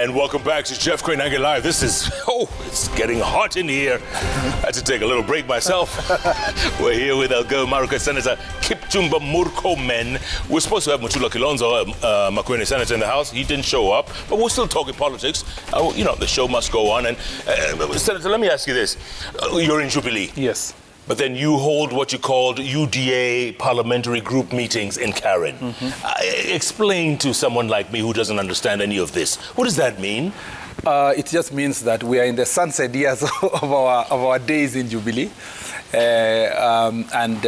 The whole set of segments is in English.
And welcome back to Jeff Koinange Live. This is, it's getting hot in here. I had to take a little break myself. We're here with Elgeyo Marakwet Senator Kipchumba Murkomen. We're supposed to have Mutula Kilonzo, Makwene Senator, in the House. He didn't show up, but we're still talking politics. You know, the show must go on. And Senator, let me ask you this. You're in Jubilee. Yes. But then you hold what you called UDA parliamentary group meetings in Karen. Explain to someone like me who doesn't understand any of this. What does that mean? It just means that we are in the sunset years of our days in Jubilee. And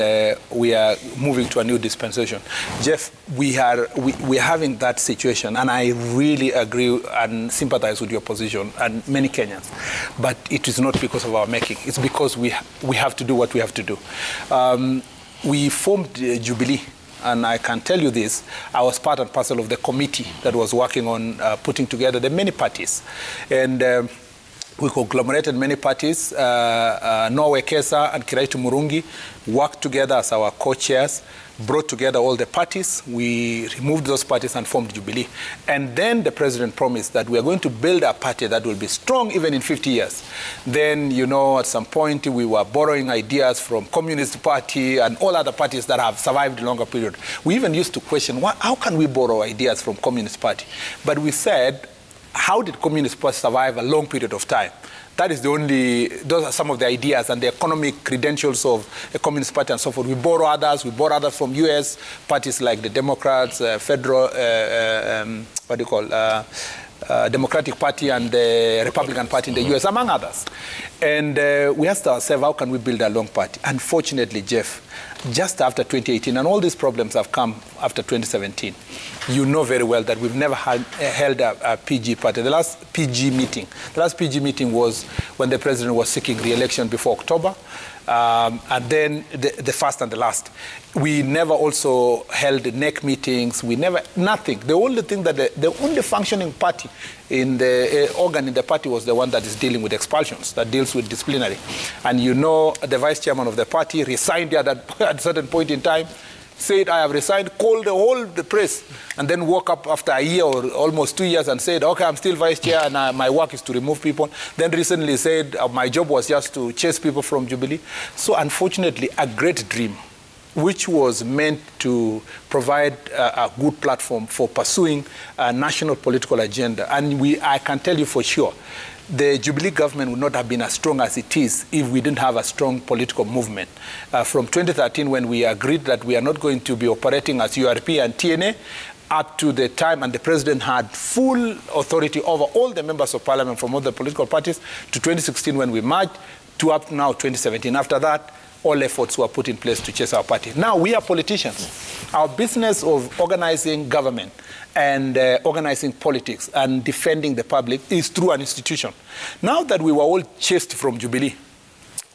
we are moving to a new dispensation. Jeff, we're having that situation, and I really agree and sympathize with your position and many Kenyans. But it is not because of our making. It's because we have to do what we have to do. We formed Jubilee, and I can tell you this, I was part and parcel of the committee that was working on putting together the many parties. And we conglomerated many parties. Norway Kesa and Kiraitu Murungi worked together as our co-chairs, brought together all the parties. We removed those parties and formed Jubilee. And then the president promised that we are going to build a party that will be strong even in 50 years. Then, you know, at some point we were borrowing ideas from Communist Party and all other parties that have survived a longer period. We even used to question, how can we borrow ideas from Communist Party? But we said, how did Communist Party survive a long period of time? That is those are some of the ideas and the economic credentials of the Communist Party and so forth. We borrow others from US parties like the Democrats, Federal, Democratic Party and the Republican Party in the US, among others. And we asked ourselves, how can we build a long party? Unfortunately, Jeff, just after 2018, and all these problems have come after 2017, you know very well that we've never held a PG party. The last PG meeting was when the president was seeking re-election before October, and then the first and the last. We never also held NEC meetings. We never, nothing. The only thing that the only functioning party in the organ in the party was the one that is dealing with expulsions, that deals with disciplinary. And you know, the vice chairman of the party resigned at a certain point in time, said, I have resigned, called the press, and then woke up after a year or almost 2 years and said, okay, I'm still vice chair and my work is to remove people. Then recently said, my job was just to chase people from Jubilee. So unfortunately, a great dream, which was meant to provide a good platform for pursuing a national political agenda. And I can tell you for sure, the Jubilee government would not have been as strong as it is if we didn't have a strong political movement. From 2013, when we agreed that we are not going to be operating as URP and TNA, up to the time, and the president had full authority over all the members of parliament from all the political parties, to 2016 when we merged, to up to now 2017. After that, all efforts were put in place to chase our party. Now, we are politicians. Our business of organizing government and organizing politics and defending the public is through an institution. Now that we were all chased from Jubilee,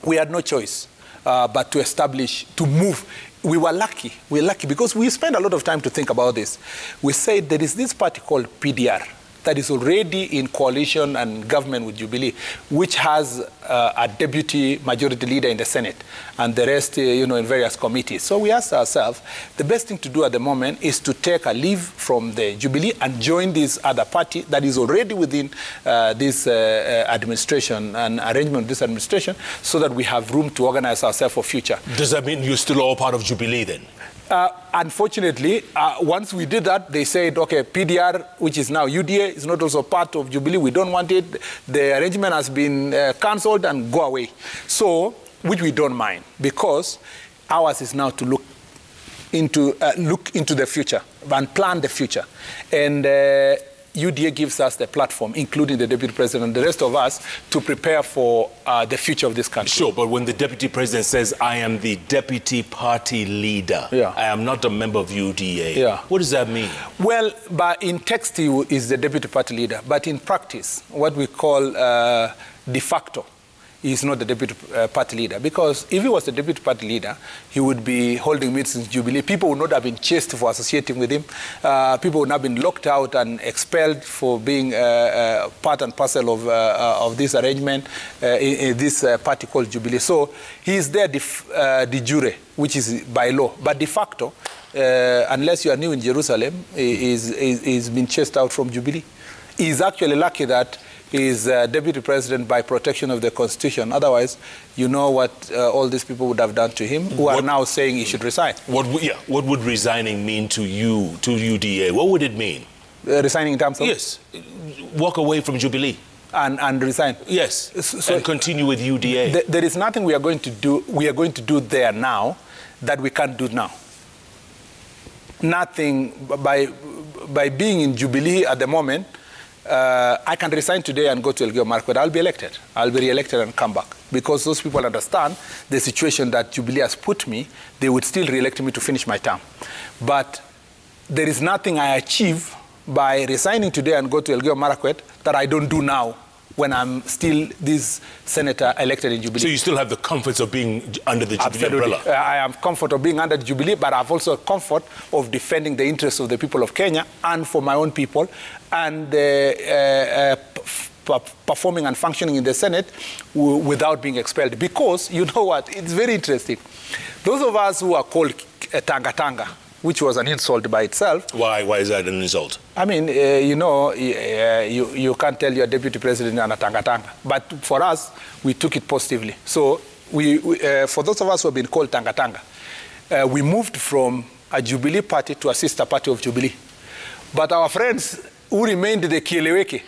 we had no choice but to establish, to move. We were lucky. We're lucky because we spent a lot of time to think about this. We said there is this party called PDR that is already in coalition and government with Jubilee, which has a deputy majority leader in the Senate, and the rest, you know, in various committees. So we asked ourselves, the best thing to do at the moment is to take a leave from the Jubilee and join this other party that is already within this administration and arrangement of this administration, so that we have room to organize ourselves for future. Does that mean you're still all part of Jubilee then? Unfortunately, once we did that, they said, okay, PDR, which is now UDA, is not also part of Jubilee. We don't want it. The arrangement has been cancelled and go away. So, which we don't mind, because ours is now to look into the future and plan the future. And UDA gives us the platform, including the deputy president and the rest of us, to prepare for the future of this country. Sure, but when the deputy president says, I am the deputy party leader, I am not a member of UDA, what does that mean? Well, but in text, he is the deputy party leader. But in practice, what we call de facto, he is not the deputy party leader. Because if he was the deputy party leader, he would be holding meetings in Jubilee. People would not have been chased for associating with him. People would not have been locked out and expelled for being part and parcel of this arrangement, in this party called Jubilee. So he is there de jure, which is by law. But de facto, unless you are new in Jerusalem, he's been chased out from Jubilee. He's actually lucky that he's deputy president by protection of the constitution. Otherwise, you know what all these people would have done to him, who are now saying he should resign. What would resigning mean to you, to UDA? What would it mean? Resigning in terms of? Yes. Walk away from Jubilee. And resign. Yes. So and continue with UDA. There is nothing we are going to do there now that we can't do now. Nothing. By being in Jubilee at the moment, I can resign today and go to Elgeyo Marakwet. I'll be elected. I'll be re-elected and come back. Because those people understand the situation that Jubilee has put me, they would still re-elect me to finish my term. But there is nothing I achieve by resigning today and go to Elgeyo Marakwet that I don't do now when I'm still this senator elected in Jubilee. So you still have the comforts of being under the Jubilee Absolutely. umbrella? I have comfort of being under the Jubilee, but I have also a comfort of defending the interests of the people of Kenya and for my own people, and performing and functioning in the Senate without being expelled. Because, you know what, it's very interesting. Those of us who are called Tanga, which was an insult by itself. Why is that an insult? I mean, you know, you can't tell your deputy president and a Tanga. But for us, we took it positively. So for those of us who have been called Tanga, we moved from a Jubilee party to a sister party of Jubilee. But our friends who remained the Kieleweke,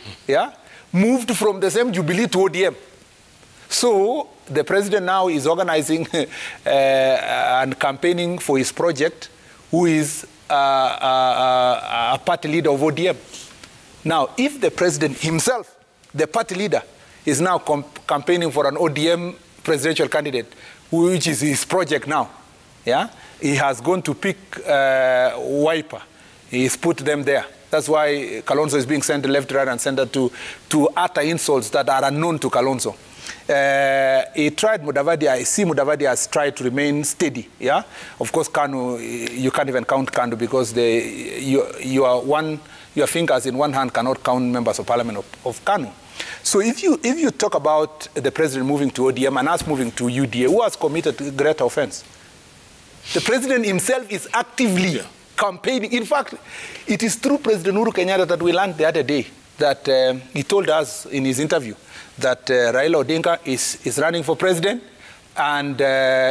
moved from the same Jubilee to ODM. So the president now is organizing and campaigning for his project, who is a party leader of ODM. Now, if the president himself, the party leader, is now campaigning for an ODM presidential candidate, which is his project now, he has gone to pick Wiper. He's put them there. That's why Kalonzo is being sent left, right, and center to utter insults that are unknown to Kalonzo. He tried Mudavadi. I see Mudavadi has tried to remain steady. Of course, Kanu, you can't even count Kanu because your fingers in one hand cannot count members of parliament of Kanu. So if you talk about the president moving to ODM and us moving to UDA, who has committed greater offense? The president himself is actively campaigning. In fact, it is through President Uhuru Kenyatta that we learned the other day that he told us in his interview that Raila Odinga is running for president, and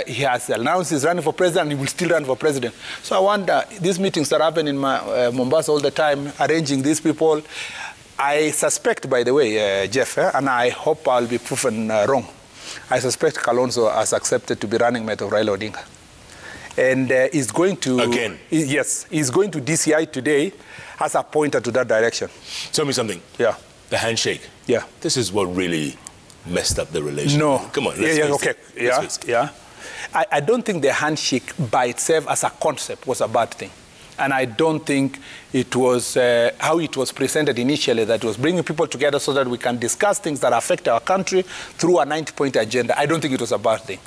he has announced he's running for president, and he will still run for president. So I wonder, these meetings that happen in Mombasa all the time, arranging these people, I suspect, by the way, Jeff, and I hope I'll be proven wrong, I suspect Kalonzo has accepted to be running mate of Raila Odinga. And he's going to... Again? Yes, he's going to DCI today as a pointer to that direction. Tell me something. Yeah. The handshake. Yeah. This is what really messed up the relationship. No. Come on, let's I don't think the handshake by itself as a concept was a bad thing. And I don't think it was how it was presented initially, that it was bringing people together so that we can discuss things that affect our country through a 90-point agenda. I don't think it was a bad thing.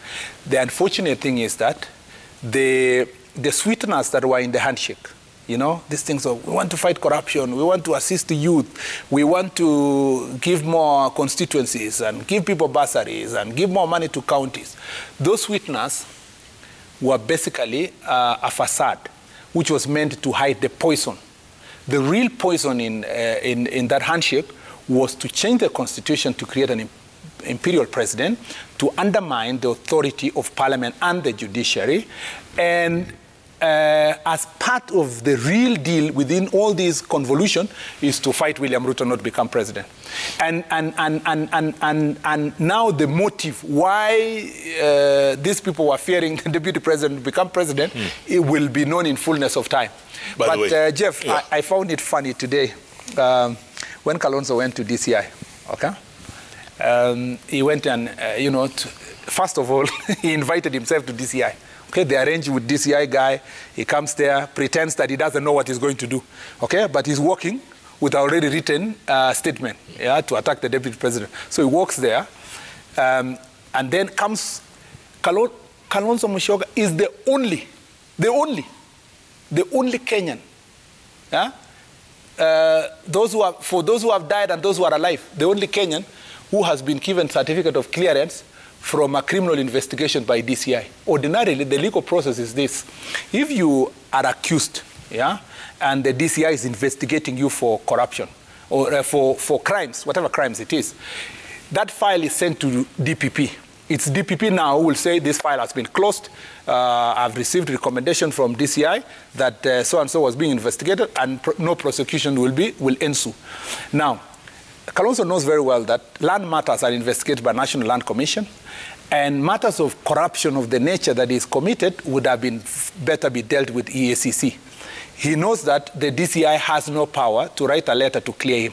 The unfortunate thing is that the sweeteners that were in the handshake, you know, these things of, we want to fight corruption, we want to assist the youth, we want to give more constituencies and give people bursaries and give more money to counties. Those sweeteners were basically a facade, which was meant to hide the poison. The real poison in that handshake was to change the constitution to create an imperial president, to undermine the authority of parliament and the judiciary, and as part of the real deal within all this convolution is to fight William Ruto not become president. And now the motive why these people were fearing the deputy president to become president, it will be known in fullness of time. By the way, Jeff, I found it funny today when Kalonzo went to DCI, okay? He went and, first of all, he invited himself to DCI. Okay, they arrange with DCI guy. He comes there, pretends that he doesn't know what he's going to do. Okay, but he's working with already written statement, to attack the deputy president. So he walks there, and then comes Kalonzo Musyoka is the only Kenyan. For those who have died and those who are alive, the only Kenyan who has been given certificate of clearance from a criminal investigation by DCI. Ordinarily, the legal process is this. If you are accused, and the DCI is investigating you for corruption, or for crimes, whatever crimes it is, that file is sent to DPP. It's DPP now who will say this file has been closed. I've received recommendation from DCI that so-and-so was being investigated and no prosecution will ensue. Now, Kalonzo knows very well that land matters are investigated by National Land Commission, and matters of corruption of the nature that is committed would have been better be dealt with EACC. He knows that the DCI has no power to write a letter to clear him.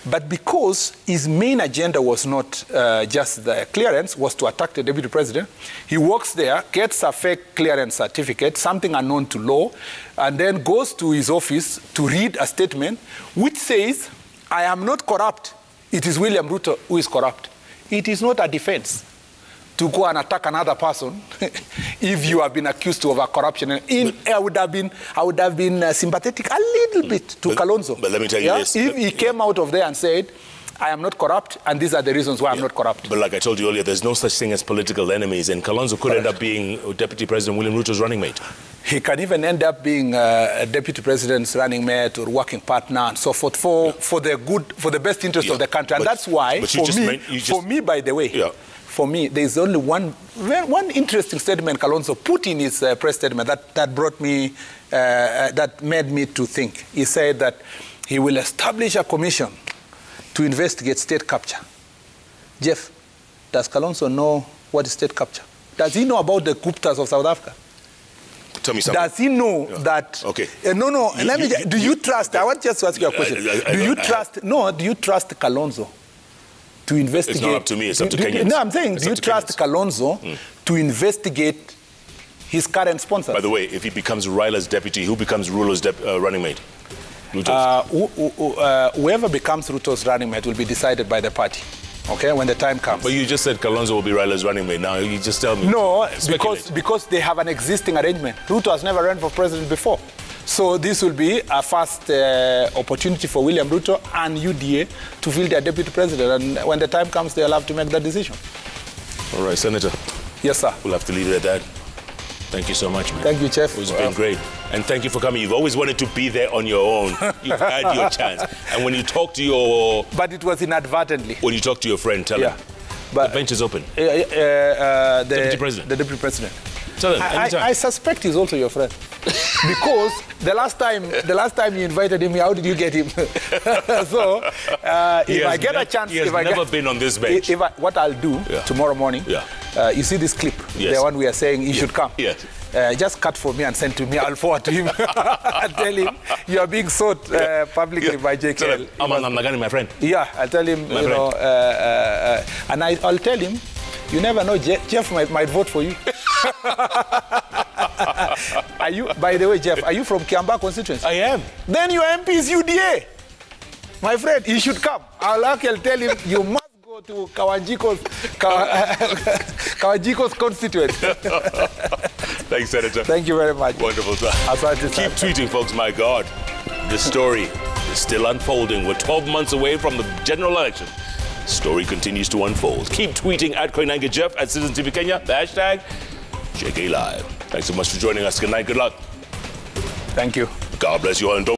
But because his main agenda was not just the clearance, was to attack the deputy president, he walks there, gets a fake clearance certificate, something unknown to law, and then goes to his office to read a statement which says, I am not corrupt. It is William Ruto who is corrupt. It is not a defense to go and attack another person if you have been accused of a corruption. I would have been sympathetic a little bit to Kalonzo. But let me tell you this. If he came out of there and said, I am not corrupt, and these are the reasons why I'm not corrupt. But like I told you earlier, there's no such thing as political enemies, and Kalonzo could end up being Deputy President William Ruto's running mate. He can even end up being a Deputy President's running mate or working partner and so forth for the best interest of the country. And that's why, for me, by the way, for me, there's only one interesting statement Kalonzo put in his press statement that brought me, that made me to think. He said that he will establish a commission to investigate state capture. Jeff, does Kalonzo know what is state capture? Does he know about the Guptas of South Africa? Tell me something. Does he know that? Okay. Do you trust? I want just to ask you a question. Do you trust Kalonzo to investigate? It's not up to me. It's up to Kenyans. No, I'm saying, do you trust Kalonzo to investigate his current sponsors? By the way, if he becomes Raila's deputy, who becomes Ruto's running mate? Whoever becomes Ruto's running mate will be decided by the party. Okay, when the time comes. But you just said Kalonzo will be Raila's running mate. Now you just tell me. No, because they have an existing arrangement. Ruto has never run for president before. So this will be a first opportunity for William Ruto and UDA to fill their deputy president. And when the time comes, they'll have to make that decision. All right, Senator. Yes, sir. We'll have to leave it at that. Thank you so much, man. Thank you, Chef. It's been great. And thank you for coming. You've always wanted to be there on your own. You've had your chance. And when you talk to your... But it was inadvertently. When you talk to your friend, tell him. But the bench is open. Deputy President. The Deputy President. Tell him, anytime. I suspect he's also your friend. Because the last time you invited him, how did you get him? So, if I get a chance... He has never been on this bench. What I'll do tomorrow morning, you see this clip, the one we are saying he should come. Yes. Just cut for me and send to me. I'll forward to him and tell him you are being sought publicly by JKL. I'm Nagani, my friend. Yeah, I'll tell him, and I'll tell him, you never know, Jeff might vote for you. Are you, by the way, Jeff, are you from Kiambaa constituency? I am. Then your MP is UDA. My friend, he should come. I'll tell him you must go to Kawajiko's constituency. Thanks, Senator. Thank you very much. Wonderful time. Keep tweeting, folks. My God, the story is still unfolding. We're 12 months away from the general election. The story continues to unfold. Keep tweeting at Koinange Jeff, at Citizen TV Kenya, the hashtag JKLive. Thanks so much for joining us. Good night. Good luck. Thank you. God bless you all. And don't